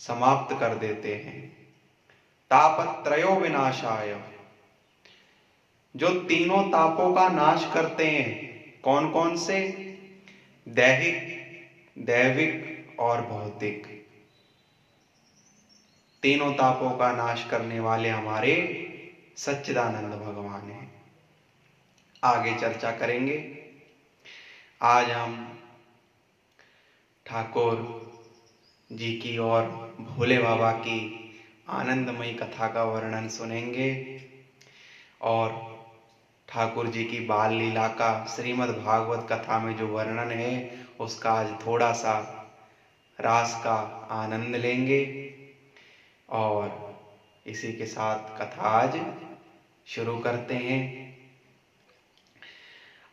समाप्त कर देते हैं। तापत्रयो विनाशाय, जो तीनों तापों का नाश करते हैं। कौन कौन से? दैहिक, दैविक और भौतिक। तीनों तापों का नाश करने वाले हमारे सच्चिदानंद भगवान हैं। आगे चर्चा करेंगे। आज हम ठाकुर जी की और भोले बाबा की आनंदमयी कथा का वर्णन सुनेंगे और ठाकुर जी की बाल लीला का श्रीमद् भागवत कथा में जो वर्णन है उसका आज थोड़ा सा रास का आनंद लेंगे और इसी के साथ कथा आज शुरू करते हैं।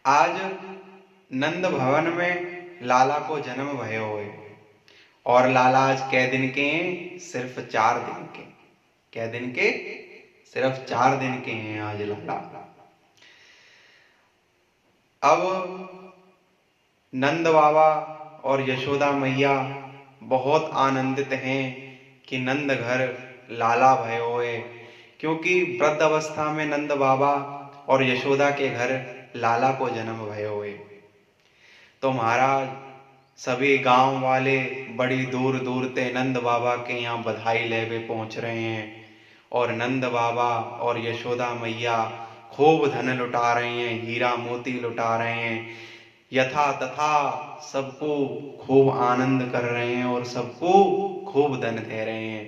आज नंद भवन में लाला को जन्म भयो है और लाला आज कै दिन के हैं? सिर्फ 4 दिन के। कै दिन के? सिर्फ 4 दिन के हैं आज लाला। अब नंद बाबा और यशोदा मैया बहुत आनंदित हैं कि नंद घर लाला भयो है, क्योंकि वृद्ध अवस्था में नंद बाबा और यशोदा के घर लाला को जन्म भयो है। तो महाराज सभी गांव वाले बड़ी दूर दूर से नंद बाबा के यहाँ बधाई लेवे पहुंच रहे हैं और नंद बाबा और यशोदा मैया खूब धन लुटा रहे हैं, हीरा मोती लुटा रहे हैं, यथा तथा सबको खूब आनंद कर रहे हैं और सबको खूब धन दे रहे हैं।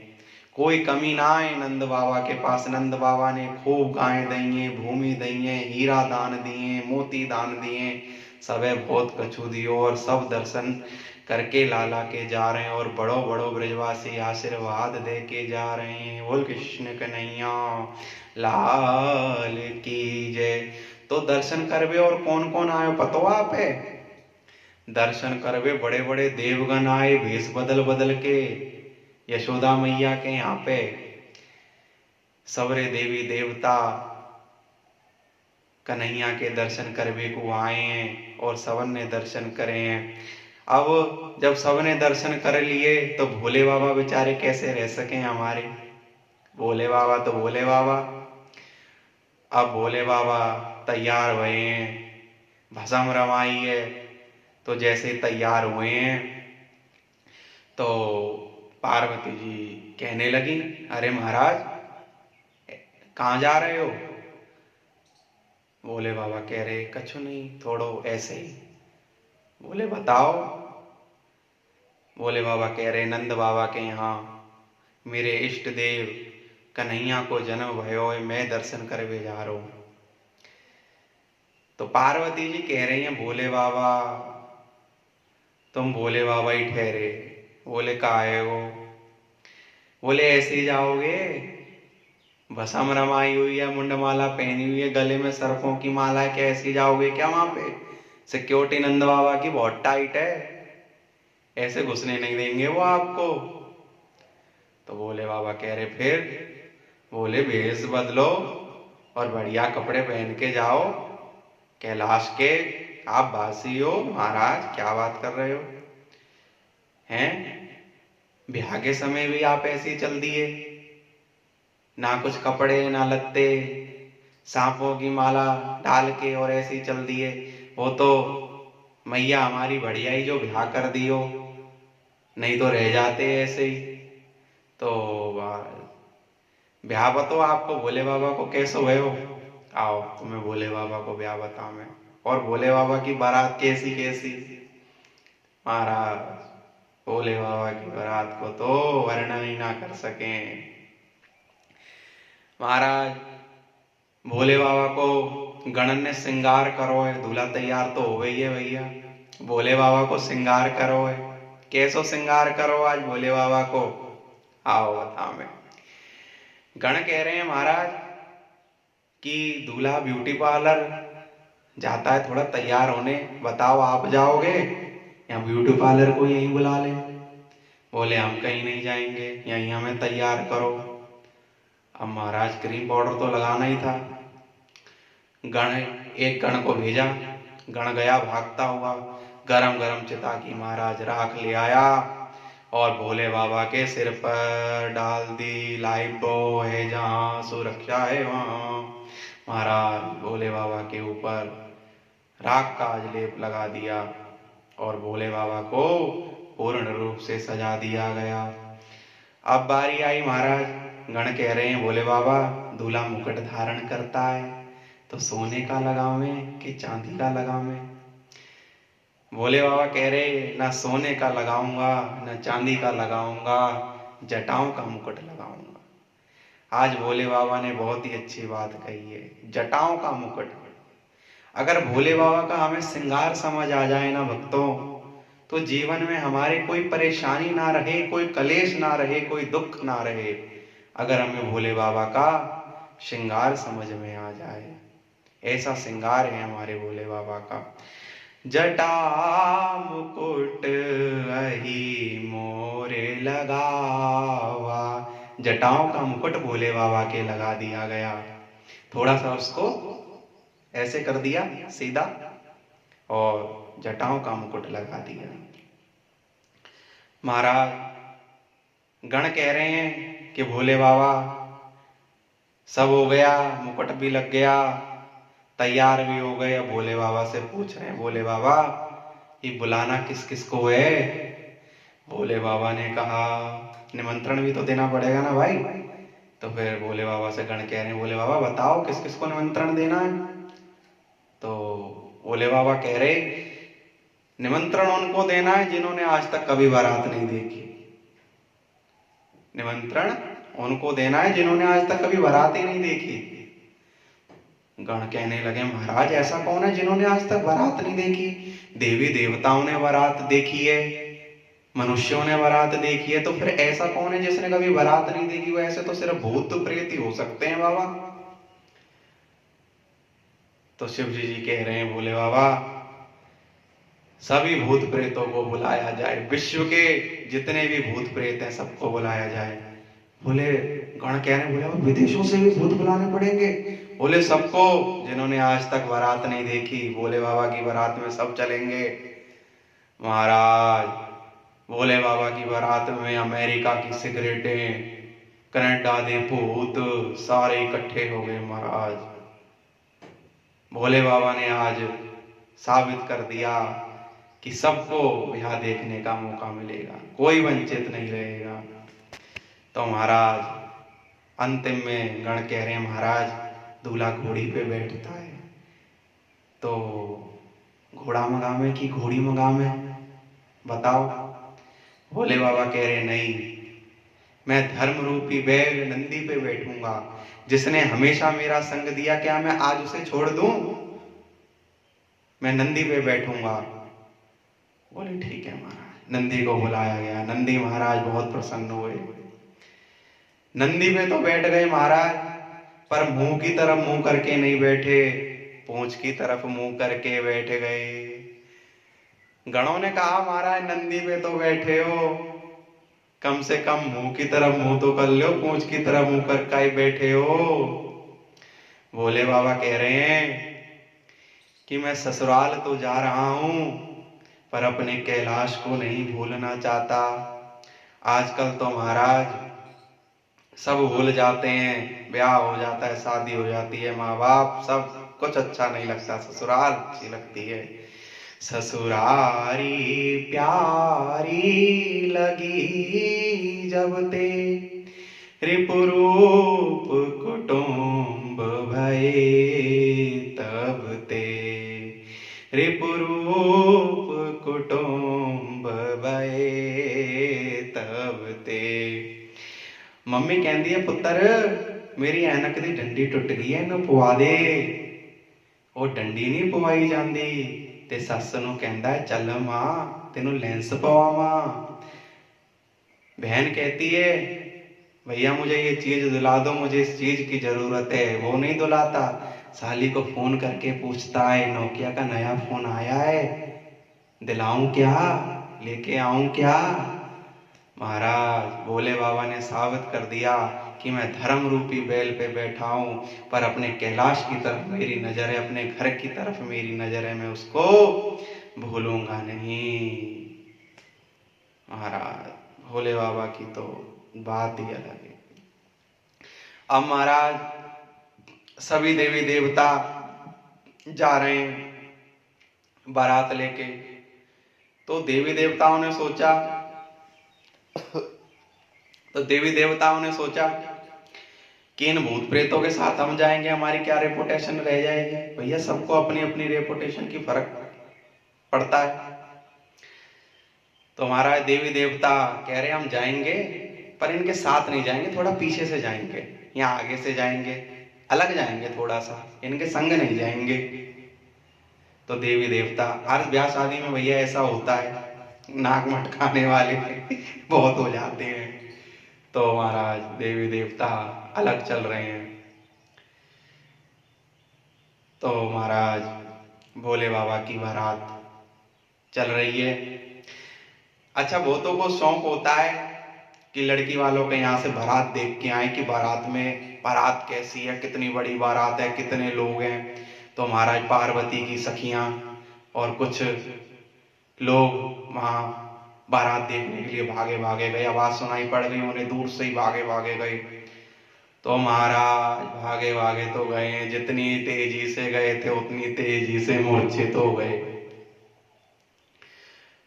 कोई कमी ना आए नंद बाबा के पास। नंद बाबा ने खूब गायें दी हैं, भूमि दी है, हीरा दान दिए, मोती दान दिए, सबे बहुत कछु दियो और सब दर्शन करके लाला के जा रहे हैं और बड़ो बड़ो ब्रजवासी आशीर्वाद दे के जा रहे हैं। बोल कृष्ण कन्हैया लाल की जय। तो दर्शन करवे और कौन कौन आयो पतो आप है? दर्शन करवे बड़े बड़े देवगण आए भेष बदल बदल के यशोदा मैया के यहाँ पे। सबरे देवी देवता कन्हैया के दर्शन करवे को आए हैं और सबन ने दर्शन करे हैं। अब जब सबने दर्शन कर लिए तो भोले बाबा बेचारे कैसे रह सके हमारे? भोले बाबा तो भोले बाबा। अब भोले बाबा तैयार हुए हैं, भस्म रमाई है। तो जैसे तैयार हुए हैं तो पार्वती जी कहने लगी, अरे महाराज कहाँ जा रहे हो? भोले बाबा कह रहे कछु नहीं, थोड़ो ऐसे ही। बोले बताओ। भोले बाबा कह रहे नंद बाबा के यहाँ मेरे इष्ट देव कन्हैया को जन्म भयो है, मैं दर्शन करवे जा रहा हूँ। तो पार्वती जी कह रही हैं भोले बाबा तुम भोले बाबा ही ठहरे। बोले कहा है वो? बोले ऐसे ही जाओगे, भस्म रमाई हुई है, मुंडमाला पहनी हुई है, गले में सर्पों की माला है, क्या ऐसे ही जाओगे क्या? वहां पे सिक्योरिटी नंद बाबा की बहुत टाइट है, ऐसे घुसने नहीं देंगे वो आपको। तो भोले बाबा कह रहे फिर? बोले भेष बदलो और बढ़िया कपड़े पहन के जाओ कैलाश के। आप बासी हो महाराज, क्या बात कर रहे हो? हैं ब्याह के समय भी आप ऐसे ही चल दिए, ना कुछ कपड़े ना लत्ते, सांपों की माला डाल के और ऐसे ही चल दिए। वो तो मैया हमारी बढ़िया ही जो ब्याह कर दियो, नहीं तो रह जाते ऐसे ही। तो ब्याह बतो आपको भोले बाबा को कैसे हुए हो? आओ तुम्हें भोले बाबा को ब्याह बताऊं मैं। और भोले बाबा की बारात कैसी कैसी महाराज, भोले बाबा की बारात को तो वर्णन ही ना कर सके महाराज। भोले बाबा को गणन ने श्रृंगार करो है, दूल्हा तैयार तो हो गई है भैया, भोले बाबा को श्रृंगार करो है। कैसो श्रृंगार करो आज भोले बाबा को? आओ बता मैं। गण कह रहे हैं महाराज कि दूल्हा ब्यूटी पार्लर जाता है थोड़ा तैयार होने, बताओ आप जाओगे या ब्यूटी पार्लर को यहीं बुला ले? बोले हम कहीं नहीं जाएंगे, यहीं हमें तैयार करो। अब महाराज क्रीम पाउडर तो लगाना ही था। गण एक गण को भेजा, गण गया भागता हुआ, गरम गरम चिता की महाराज राख ले आया और भोले बाबा के सिर पर डाल दी लाइबो है जहाँ सुरक्षा है वहाँ। महाराज भोले बाबा के ऊपर राख का लेप लगा दिया और भोले बाबा को पूर्ण रूप से सजा दिया गया। अब बारी आई महाराज, गण कह रहे हैं भोले बाबा दूल्हा मुकुट धारण करता है तो सोने का लगावें कि चांदी का लगावें। भोले बाबा कह रहे ना सोने का लगाऊंगा ना चांदी का लगाऊंगा, जटाओं का मुकुट लगाऊंगा। आज भोले बाबा ने बहुत ही अच्छी बात कही है, जटाओं का मुकुट। अगर भोले बाबा का हमें श्रृंगार समझ आ जाए ना भक्तों, तो जीवन में हमारे कोई परेशानी ना रहे, कोई कलेश ना रहे, कोई दुख ना रहे। अगर हमें भोले बाबा का श्रृंगार समझ में आ जाए, ऐसा श्रृंगार है हमारे भोले बाबा का। जटा मुकुट अहि मोरे लगावा, जटाओं का मुकुट भोले बाबा के लगा दिया गया। थोड़ा सा उसको ऐसे कर दिया सीधा और जटाओं का मुकुट लगा दिया। महाराज गण कह रहे हैं कि भोले बाबा सब हो गया, मुकुट भी लग गया, तैयार भी हो गए। अब भोले बाबा से पूछ रहे हैं, भोले बाबा ये बुलाना किस किस को है? भोले बाबा ने कहा निमंत्रण भी तो देना पड़ेगा ना भाई। तो फिर भोले बाबा से गण कह रहे हैं, भोले बाबा बताओ किस किस को निमंत्रण देना है? तो भोले बाबा कह रहे निमंत्रण उनको देना है जिन्होंने आज तक कभी बारात नहीं देखी। निमंत्रण उनको देना है जिन्होंने आज तक कभी बारात ही नहीं देखी। गण कहने लगे महाराज ऐसा कौन है जिन्होंने आज तक बारात नहीं देखी? देवी देवताओं ने बारात देखी है, मनुष्यों ने बारात देखी है, तो फिर ऐसा कौन है जिसने कभी बारात नहीं देखी? वो ऐसे तो सिर्फ भूत प्रेत ही हो सकते हैं बाबा। तो शिव जी कह रहे हैं भोले बाबा सभी भूत प्रेतों को बुलाया जाए, विश्व के जितने भी भूत प्रेत हैं सबको बुलाया जाए। बोले गण कह रहे हैं बोले विदेशों से भी भूत बुलाने पड़ेंगे? बोले सबको, जिन्होंने आज तक बारात नहीं देखी भोले बाबा की बारात में सब चलेंगे। महाराज भोले बाबा की बारात में अमेरिका की सिगरेटें, कनाडा के भूत सारे इकट्ठे हो गए। महाराज भोले बाबा ने आज साबित कर दिया कि सबको यहाँ देखने का मौका मिलेगा, कोई वंचित नहीं रहेगा। तो महाराज अंतिम में गण कह रहे हैं महाराज दूल्हा घोड़ी पे बैठता है तो घोड़ा मंगावे कि घोड़ी मंगावे बताओ? भोले बाबा कह रहे नहीं, मैं धर्म रूपी बैल नंदी पे बैठूंगा, जिसने हमेशा मेरा संग दिया, क्या मैं आज उसे छोड़ दूं? मैं नंदी पे बैठूंगा। बोले ठीक है महाराज। नंदी को बुलाया गया, नंदी महाराज बहुत प्रसन्न हुए। नंदी पे तो बैठ गए महाराज, पर मुंह की तरफ मुंह करके नहीं बैठे, पूंछ की तरफ मुंह करके बैठ गए। गणों ने कहा महाराज नंदी पे तो बैठे हो, कम से कम मुंह की तरफ मुंह तो कर लो, पूंछ की तरफ मुंह करके ही बैठे हो। भोले बाबा कह रहे हैं कि मैं ससुराल तो जा रहा हूं पर अपने कैलाश को नहीं भूलना चाहता। आजकल तो महाराज सब भूल जाते हैं, ब्याह हो जाता है, शादी हो जाती है, माँ बाप सब कुछ अच्छा नहीं लगता, ससुराल अच्छी लगती है। ससुरारी प्यारी लगी जब ते, रिपुरूप कुटुंब भये तब ते, रिपुरूप कुटुंब भये तब ते। मम्मी कहती है पुत्र मेरी ऐनक दी डंडी टुट गई है, इन्हू पवा दे। वो डंडी नहीं पवाई जाती ते सस नूं कहंदा है चल मां तेनू लेंस पवावा। बहन कहती है भैया मुझे ये चीज दिला दो, मुझे इस चीज की जरूरत है, वो नहीं दिलाता। साली को फोन करके पूछता है नोकिया का नया फोन आया है, दिलाऊं क्या, लेके आऊं क्या? महाराज भोले बाबा ने साबित कर दिया कि मैं धर्म रूपी बैल पे बैठा हूं, पर अपने कैलाश की तरफ मेरी नजर है, अपने घर की तरफ मेरी नजर है, मैं उसको भूलूंगा नहीं। महाराज भोले बाबा की तो बात ही अलग है। अब महाराज सभी देवी देवता जा रहे हैं बारात लेके। तो देवी देवताओं ने सोचा कि इन भूत प्रेतों के साथ हम जाएंगे, हमारी क्या रेपुटेशन रह जाएगी। भैया सबको अपनी अपनी रेपुटेशन की फर्क पड़ता है। तो महाराज देवी देवता कह रहे हम जाएंगे, पर इनके साथ नहीं जाएंगे, थोड़ा पीछे से जाएंगे, यहाँ आगे से जाएंगे, अलग जाएंगे, थोड़ा सा इनके संग नहीं जाएंगे। तो देवी देवता, हर ब्याह शादी में भैया ऐसा होता है, नाक मटकाने वाले बहुत हो जाते हैं। तो महाराज देवी देवता अलग चल रहे हैं। तो महाराज भोले बाबा की बारात चल रही है। अच्छा, बहुतों को शौक होता है कि लड़की वालों के यहाँ से बारात देख के आए कि बारात कैसी है, कितनी बड़ी बारात है, कितने लोग हैं। तो महाराज पार्वती की सखियां और कुछ लोग वहां बारात देखने के लिए भागे भागे गए। आवाज सुनाई पड़ गई उन्हें, दूर से ही भागे भागे गए। तो महाराज भागे भागे तो गए, जितनी तेजी से गए थे उतनी तेजी से मूर्छित हो गए।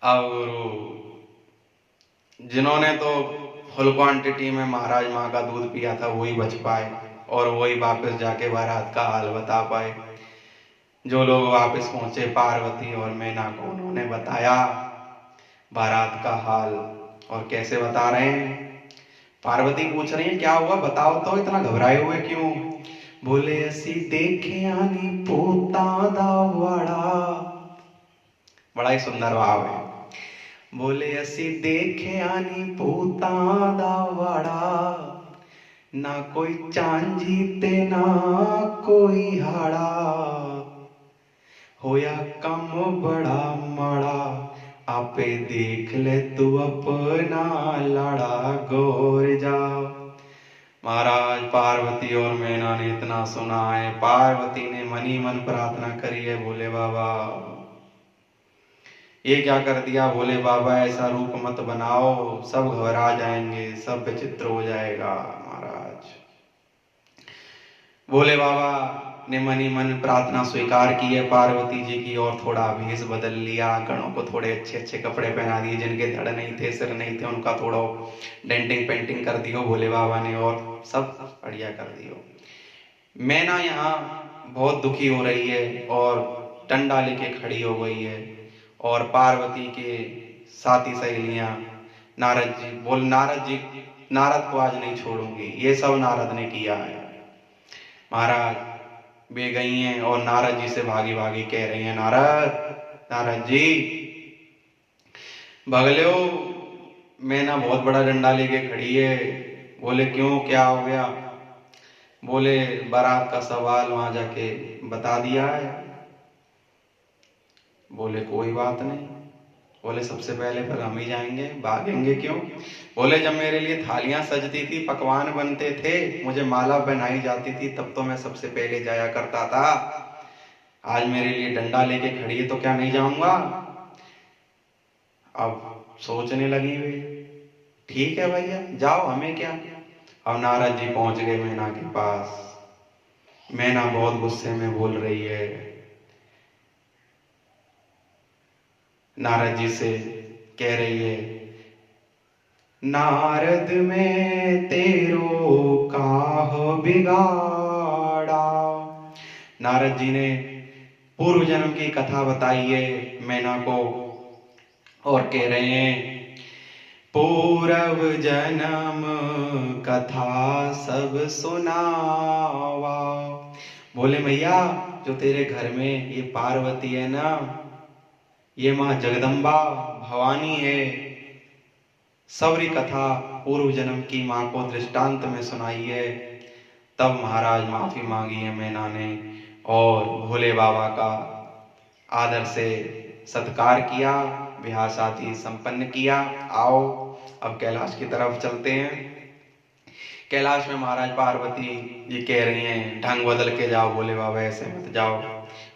और जिन्होंने तो फुल क्वांटिटी में महाराज माँ का दूध पिया था वही बच पाए और वही वापस जाके बारात का हाल बता पाए। जो लोग वापस पहुंचे पार्वती और मैना को उन्होंने बताया बारात का हाल। और कैसे बता रहे हैं? पार्वती पूछ रही है क्या हुआ, बताओ तो, इतना घबराए हुए क्यों? बोले असी देखे आनी पोता दा वाड़ा। बड़ा ही सुंदर भाव है। बोले असी देखे आनी पोता दा वाड़ा, ना कोई चांजी ते ना कोई हाड़ा, होया कम बड़ा माड़ा, आपे देख ले तू अपना लाड़ा गोर जा। महाराज पार्वती और मैना ने इतना सुना है। पार्वती ने मनी मन प्रार्थना करी है, भोले बाबा ये क्या कर दिया, भोले बाबा ऐसा रूप मत बनाओ, सब घबरा जाएंगे, सब विचित्र हो जाएगा। महाराज भोले बाबा ने मनी मन प्रार्थना स्वीकार की है पार्वती जी की, और थोड़ा भेष बदल लिया, गणों को थोड़े अच्छे अच्छे कपड़े पहना दिए, जिनके धड़ नहीं थे, सिर नहीं थे, उनका थोड़ा डेंटिंग पेंटिंग कर दियो भोले बाबा ने, और सब बढ़िया कर दियो। मैना यहाँ बहुत दुखी हो रही है और डंडा लेके खड़ी हो गई है। और पार्वती के साथी सहेलियां नारद जी नारद को आज नहीं छोड़ूंगी, ये सब नारद ने किया है। महाराज वे गई हैं और नारद जी से भागी भागी कह रही हैं, नारद जी भगलो, मैना बहुत बड़ा डंडा लेके खड़ी है। बोले क्यों, क्या हो गया? बोले बारात का सवाल वहां जाके बता दिया है। बोले कोई बात नहीं। बोले सबसे पहले फिर हम ही जाएंगे, भागेंगे क्यों? बोले जब मेरे लिए थालियां सजती थी, पकवान बनते थे, मुझे माला पहनाई जाती थी, तब तो मैं सबसे पहले जाया करता था। आज मेरे लिए डंडा लेके खड़ी है तो क्या नहीं जाऊंगा? अब सोचने लगी वे, ठीक है भैया जाओ, हमें क्या। अब नारद जी पहुंच गए मैना के पास। मैना बहुत गुस्से में बोल रही है नारद जी से, कह रही है, नारद में तेरो काह बिगाड़ा। नारद जी ने पूर्व जन्म की कथा बताई है मैना को और कह रहे हैं, पूर्व जन्म कथा सब सुनावा। बोले मैया जो तेरे घर में ये पार्वती है ना, ये माँ जगदम्बा भवानी है, सबरी कथा पूर्व जन्म की माँ को दृष्टांत में सुनाई है। तब महाराज माफी मांगी है मैना ने और भोले बाबा का आदर से सत्कार किया, ब्याह शादी संपन्न किया। आओ अब कैलाश की तरफ चलते हैं। कैलाश में महाराज पार्वती जी कह रही हैं, ढंग बदल के जाओ भोले बाबा, ऐसे मत जाओ।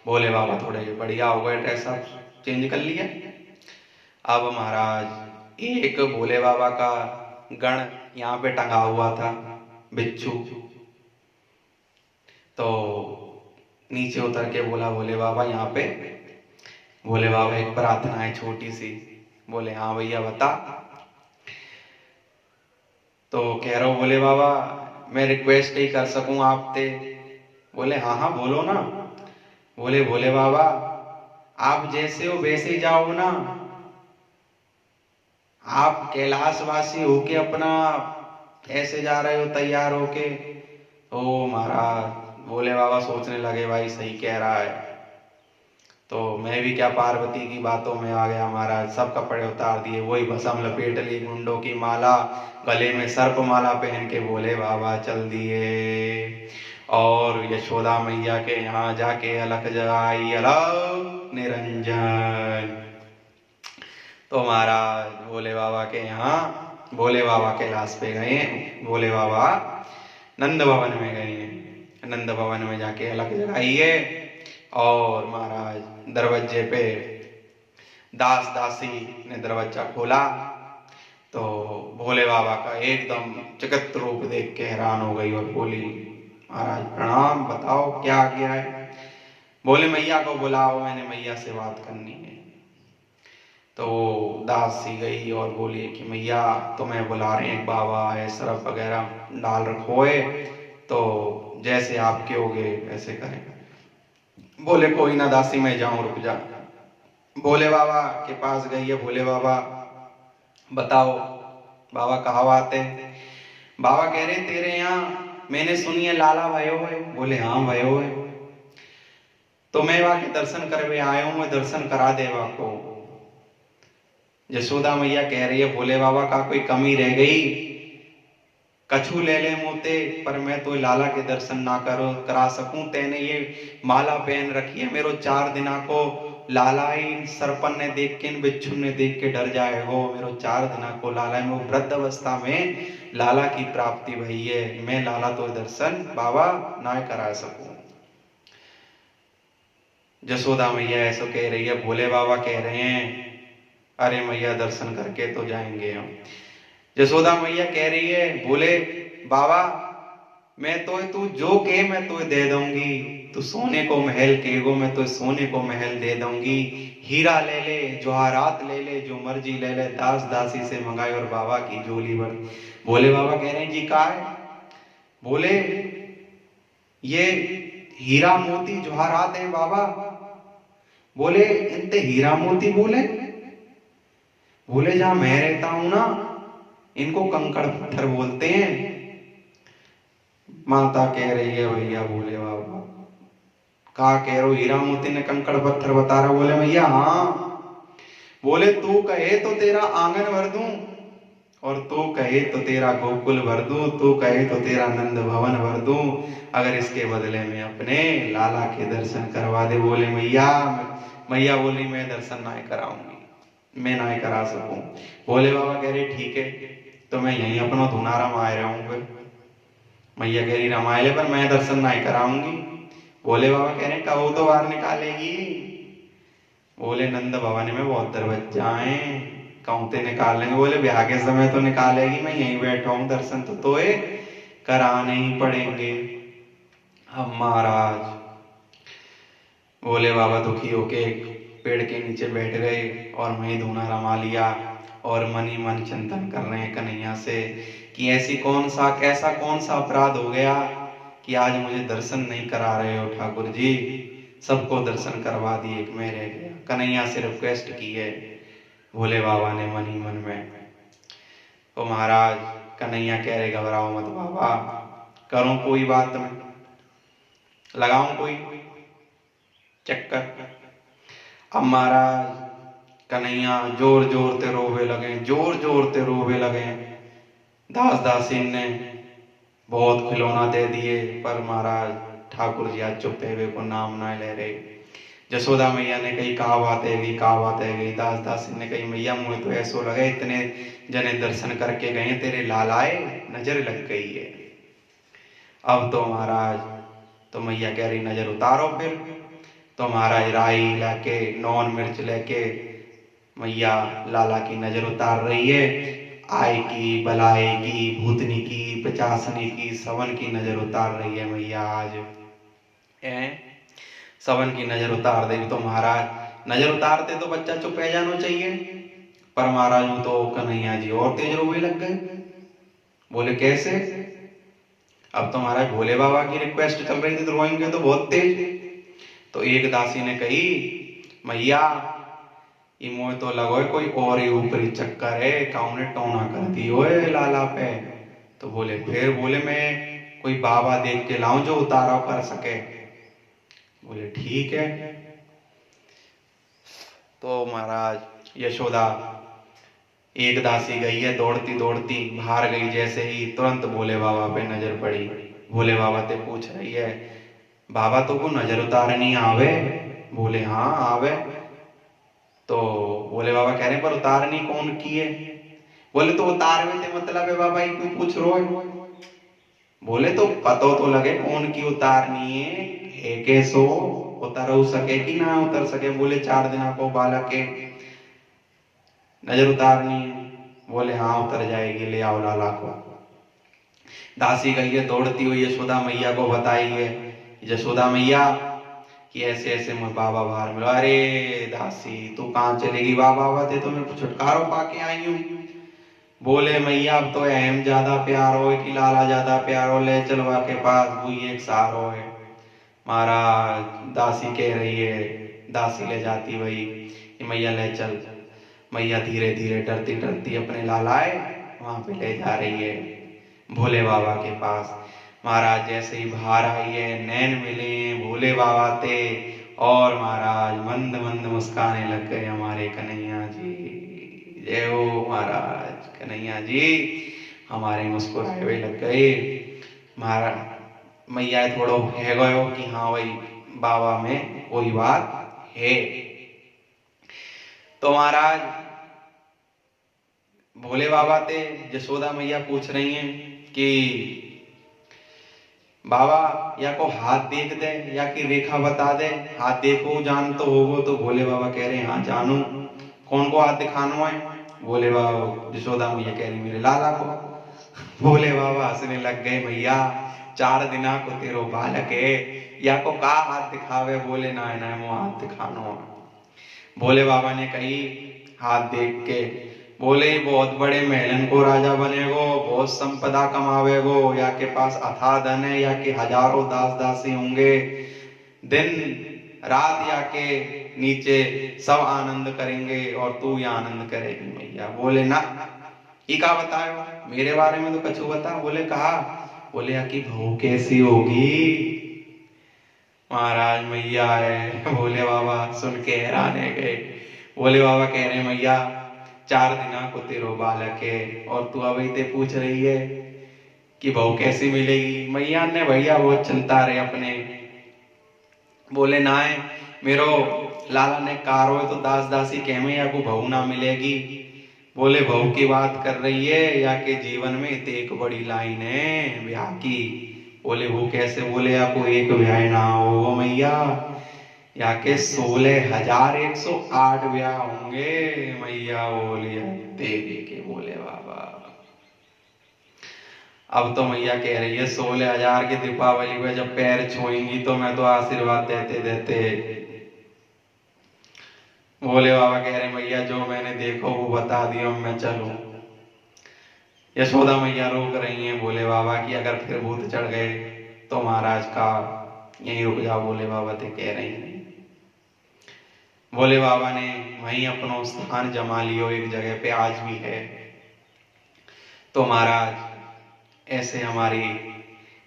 भोले बाबा थोड़े बढ़िया हो गए, ड्रेस अप चेंज कर लिया। अब महाराज एक भोले बाबा का गण यहाँ पे टंगा हुआ था, बिच्छू। तो नीचे उतर के बोला भोले बाबा यहाँ पे। भोले बाबा एक प्रार्थना है छोटी सी। बोले हाँ भैया बता। तो कह रहा हूँ भोले बाबा मैं रिक्वेस्ट ही कर सकूं आपसे। बोले हाँ हाँ बोलो ना। बोले भोले बाबा आप जैसे हो वैसे ही जाओ ना। आप कैलाशवासी होके अपना ऐसे जा रहे हो तैयार होके। ओ महाराज भोले बाबा सोचने लगे भाई सही कह रहा है। तो मैं भी क्या पार्वती की बातों में आ गया महाराज। सब कपड़े उतार दिए, वही भस्म लपेट ली, मुंडों की माला, गले में सर्प माला पहन के भोले बाबा चल दिए। और यशोदा मैया के यहाँ जाके अलख जगाई, अलख निरंजन। तो महाराज भोले बाबा के यहाँ, भोले बाबा कैलाश पे गए। भोले बाबा नंद भवन में गए। नंद भवन में जाके अलख जगाइए। और महाराज दरवाजे पे दास दासी ने दरवाजा खोला। तो भोले बाबा का एकदम जगत रूप देख के हैरान हो गई और बोली महाराज प्रणाम, बताओ क्या आ गया है। बोले मैया को बुलाओ, मैंने मैया से बात करनी है। तो दासी गई और बोली कि मैया तुम्हें बुला रहे हैं, बाबा है, सरफ वगैरह डाल रखो है, तो जैसे आप कहोगे वैसे करें। बोले कोई ना दासी मैं जाऊं, रुक जा। भोले बाबा के पास गई है। भोले बाबा बताओ। बाबा कहा बात है। बाबा कह रहे तेरे यहाँ मैंने सुनी है लाला भयो है। बोले हाँ भयो है। तो मैं वहां के दर्शन करवे आया हूं, मैं दर्शन करा देवा को। यशोदा मैया कह रही है भोले बाबा का कोई कमी रह गई, कछु ले ले मोते, पर मैं तो लाला के दर्शन ना करा सकूं। तेने ये माला पहन रखी है, मेरो 4 दिना को लाला इन सरपन ने देख के, इन बिच्छू ने देख के डर जाए हो। मेरो 4 दिना को लाला है, मैं वृद्ध अवस्था में लाला की प्राप्ति भई है, मैं लाला तो दर्शन बाबा ना करा सकूं। यशोदा मैया ऐसा कह रही है। भोले बाबा कह रहे हैं अरे मैया दर्शन करके तो जाएंगे हम। यशोदा मैया कह रही है बोले बाबा मैं तो तू जो के मैं तो दे दूंगी, तू सोने को महल कहेगो मैं तो सोने को महल दे दूंगी। हीरा ले ले, जवाहरात ले ले, जो मर्जी ले ले, दास दासी से मंगाए और बाबा की झोली भर। भोले बाबा कह रहे हैं जी का है। बोले ये हीरा मोती जवाहरात है बाबा। बोले इनते हीरा मोती बोले। बोले जहां मैं रहता हूं ना इनको कंकड़ पत्थर बोलते हैं। माता कह रही है भैया भोले बाबा कहा कह रहे हो हीरा मोती ने कंकड़ पत्थर बता रहा। बोले भैया हाँ। बोले तू कहे तो तेरा आंगन भर दूं, और तू कहे तो तेरा गोकुल भर दूं, तू कहे तो तेरा नंद भवन भर दूं, अगर इसके बदले में अपने लाला के दर्शन करवा दे। बोले मैया, मैया बोली मैं दर्शन ना कराऊंगी, मैं ना करा सकूं। भोले बाबा कह रहे ठीक है, तो मैं यहीं अपना धुना रमाए रहूंगा। मैया कह रही रमाए पर मैं दर्शन ना कराऊंगी। भोले बाबा कह रहे कहो तो बाहर निकालेगी। बोले नंद भवन में बहुत दरवाजा है, कहते निकाल लेंगे। बोले ब्याह के समय तो निकालेगी, मैं यहीं बैठा हूं, दर्शन तो तोए कराने ही पड़ेंगे। अब महाराज भोले बाबा दुखी होके पेड़ के नीचे बैठ गए और वहीं धूना रमा लिया और मन ही मन चिंतन कर रहे हैं कन्हैया से कि ऐसी कैसा कौन सा अपराध हो गया कि आज मुझे दर्शन नहीं करा रहे हो ठाकुर जी। सबको दर्शन करवा दिए, एक मैं रह गया। कन्हैया से रिक्वेस्ट की है भोले बाबा ने मन ही मन में। तो महाराज कन्हैया कह रहे घबराओ मत बाबा, करूं कोई बात में, लगाऊं कोई चक्कर। अब महाराज कन्हैया जोर जोर ते रोवे लगे, जोर जोर ते रोवे लगे। दास दासीन ने बहुत खिलौना दे दिए, पर महाराज ठाकुर जी आज चुप है, को नाम ना ले रहे। यशोदा मैया ने कही कहा बात है गई, कहा बात है गई। दास दासी ने कही मैया मुझे तो ऐसो लगे इतने जने दर्शन करके गए, तेरे लालाए नजर लग गई है। अब तो महाराज तो मैया कह रही नजर उतारो फिर। तो महाराज राई लेके, नौन मिर्च लेके मैया लाला की नजर उतार रही है। आय की, बलाए की, भूतनी की, पिचासनी की, सवन की नजर उतार रही है मैया आज। सवन की नजर उतार देगी तो महाराज नजर उतारते तो बच्चा चुप रह जाना चाहिए, पर महाराज वो तो कन्हैया जी और तेज रोने लग गए। बोले कैसे? अब तो महाराज भोले बाबा की रिक्वेस्ट चल रही थी, तो रोएंगे तो बहुत तेज। तो एक दासी ने कही, मैया ये मोह तो लगो कोई और ही ऊपरी चक्कर है, काऊ ने टोना कर दी ओए लाला पे। तो बोले फिर? बोले मैं कोई बाबा देख के लाऊं जो उतारा कर सके। बोले ठीक है। तो महाराज यशोदा एक दासी गई है दौड़ती दौड़ती, बाहर गई जैसे ही तुरंत भोले बाबा पे नजर पड़ी। भोले बाबा से पूछ रही है, बाबा तो को नजर उतारनी आवे? बोले हाँ आवे। तो भोले बाबा कह रहे पर उतारनी कौन की है? बोले तो उतार में ते मतलब है बाबा, क्यों पूछ रहे हो? बोले तो पतो तो लगे कौन की उतारनी है कैसो उतर सके कि ना उतर सके। बोले 4 दिन को बालक के नजर उतारनी है। बोले हाँ उतर जाएगी, ले आओ लाला को। दासी गई है दौड़ती हुई यशोदा मैया को बताई है, यशोदा मैया कि ऐसे ऐसे मुझे बाबा बाहर मिलो। अरे दासी तू कहाँ चलेगी, बाबा थे तो मैं छुटकारो पाके आई हूँ। बोले मैया अब तो अहम ज्यादा प्यार हो कि लाला ज्यादा प्यार हो, ले चलवा के पास बुई एक सारो है। महाराज दासी कह रही है, दासी ले जाती वही मैया ले चल। मैया धीरे धीरे डरती डरती अपने लालाए वहां पे ले जा रही है भोले बाबा के पास। महाराज जैसे ही बाहर आई है, नैन मिले भोले बाबा थे और महाराज मंद मंद मुस्काने लग गए हमारे कन्हैया जी। जय हो महाराज कन्हैया जी हमारे मुस्कुराए हुए लग गए। महाराज मैया थोड़ा है गयो कि हाँ भाई बाबा में कोई बात है। तो महाराज भोले बाबा थे, यशोदा मैया पूछ रही हैं कि बाबा या को हाथ देख दे या कि रेखा बता दे, हाथ देखो जान तो होगो। तो भोले बाबा कह रहे हैं हाँ जानू। कौन को हाथ दिखाना है? भोले बाबा यशोदा मैया कह रही मेरे लाला को। भोले बाबा हंसने लग गए, मैया 4 दिना को तेरो बालक है या को का हाथ दिखावे? बोले ना ना वो हाथ दिखानो। भोले बाबा ने कही हाथ देख के, बोले बहुत बड़े महलन को राजा बनेगो, बहुत संपदा कमावेगो, या के पास अथाह धन है या के हजारों दास दासी होंगे, दिन रात या के नीचे सब आनंद करेंगे और तू ये आनंद करेगी मैया। बोले ना ये का बतायो मेरे बारे में तो कछु बता। बोले कहा? बोले या की बहू कैसी होगी? महाराज मैया है। भोले बाबा सुन के हैरान है गए। भोले बाबा कह रहे मैया 4 दिना को तेरो बालक है और तू अभी ते पूछ रही है कि बहू कैसी मिलेगी। मैया ने भैया बहुत चलता रहे अपने। बोले ना है मेरो लाला ने कारो तो दास दासी कह में या को बहू ना मिलेगी। बोले बहू की बात कर रही है या के जीवन में एक बड़ी लाइन है ब्याह की। बोले वो कैसे? बोले आपको एक ब्याह ना हो मैया या के 16,108 ब्याह होंगे मैया। बोलिए देवी के बोले बाबा। अब तो मैया कह रही है 16,000 की दीपावली में जब पैर छुएंगी तो मैं तो आशीर्वाद देते देते। भोले बाबा कह रहे मैया जो मैंने देखो वो बता दिया, मैं चलूं। यशोदा मैया रोक रही हैं भोले बाबा की अगर फिर भूत चढ़ गए तो महाराज का यहीं रुक जाओ। भोले बाबा ते कह रही हैं। भोले बाबा ने वहीं अपना स्थान जमा लियो एक जगह पे आज भी है। तो महाराज ऐसे हमारी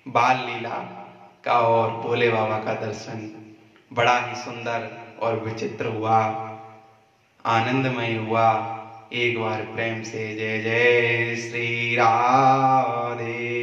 बाल लीला का और भोले बाबा का दर्शन बड़ा ही सुंदर और विचित्र हुआ, आनंदमय हुआ। एक बार प्रेम से जय जय श्री राधे।